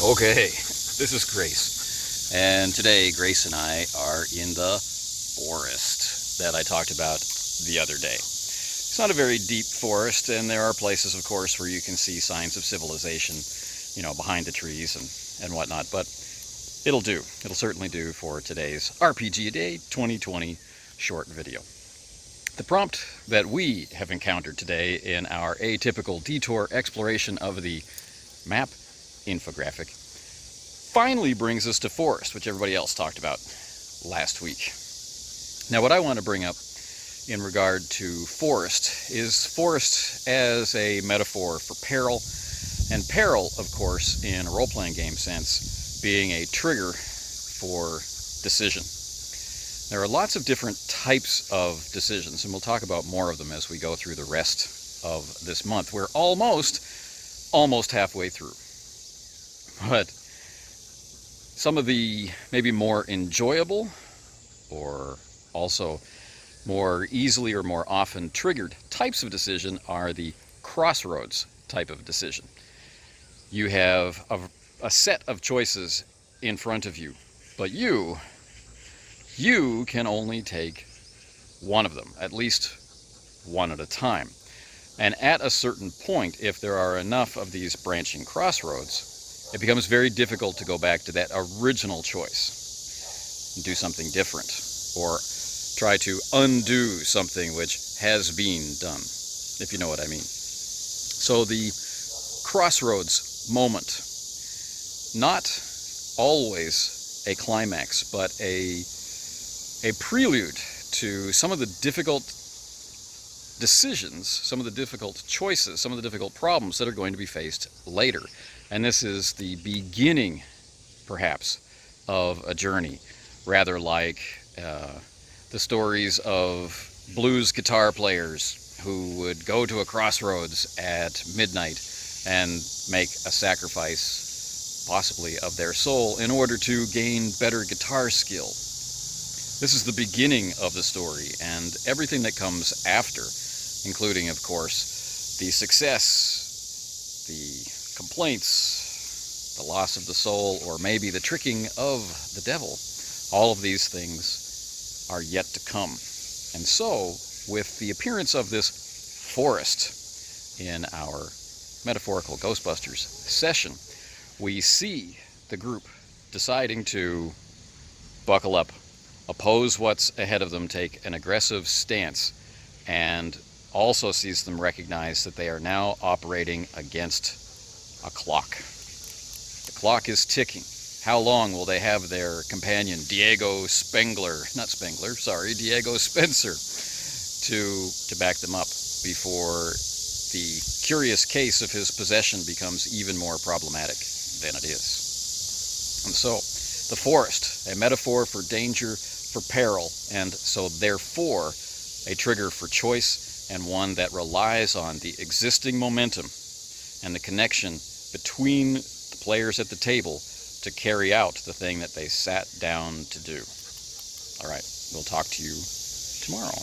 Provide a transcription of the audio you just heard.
Okay, this is Grace, and today Grace and I are in the forest that I talked about the other day. It's not a very deep forest, and there are places, of course, where you can see signs of civilization, behind the trees and whatnot, but it'll do. It'll certainly do for today's RPG A Day 2020 short video. The prompt that we have encountered today in our atypical detour exploration of the map infographic finally brings us to forest, which everybody else talked about last week. Now, what I want to bring up in regard to forest is forest as a metaphor for peril, and peril, of course, in a role-playing game sense, being a trigger for decision. There are lots of different types of decisions, and we'll talk about more of them as we go through the rest of this month. We're almost halfway through. But some of the maybe more enjoyable or also more easily or more often triggered types of decision are the crossroads type of decision. You have a set of choices in front of you, but you can only take one of them, at least one at a time. And at a certain point, if there are enough of these branching crossroads, it becomes very difficult to go back to that original choice and do something different, or try to undo something which has been done, if you know what I mean. So the crossroads moment, not always a climax, but a prelude to some of the difficult decisions, some of the difficult choices, some of the difficult problems that are going to be faced later. And this is the beginning, perhaps, of a journey, rather like the stories of blues guitar players who would go to a crossroads at midnight and make a sacrifice, possibly of their soul, in order to gain better guitar skill. This is the beginning of the story, and everything that comes after, including, of course, the success, the complaints, the loss of the soul, or maybe the tricking of the devil. All of these things are yet to come. And so, with the appearance of this forest in our metaphorical Ghostbusters session, we see the group deciding to buckle up, oppose what's ahead of them, take an aggressive stance, and also sees them recognize that they are now operating against a clock. The clock is ticking. How long will they have their companion, Diego Spencer, to back them up before the curious case of his possession becomes even more problematic than it is? And so, the forest, a metaphor for danger, for peril, and so therefore a trigger for choice, and one that relies on the existing momentum and the connection between the players at the table to carry out the thing that they sat down to do. All right, we'll talk to you tomorrow.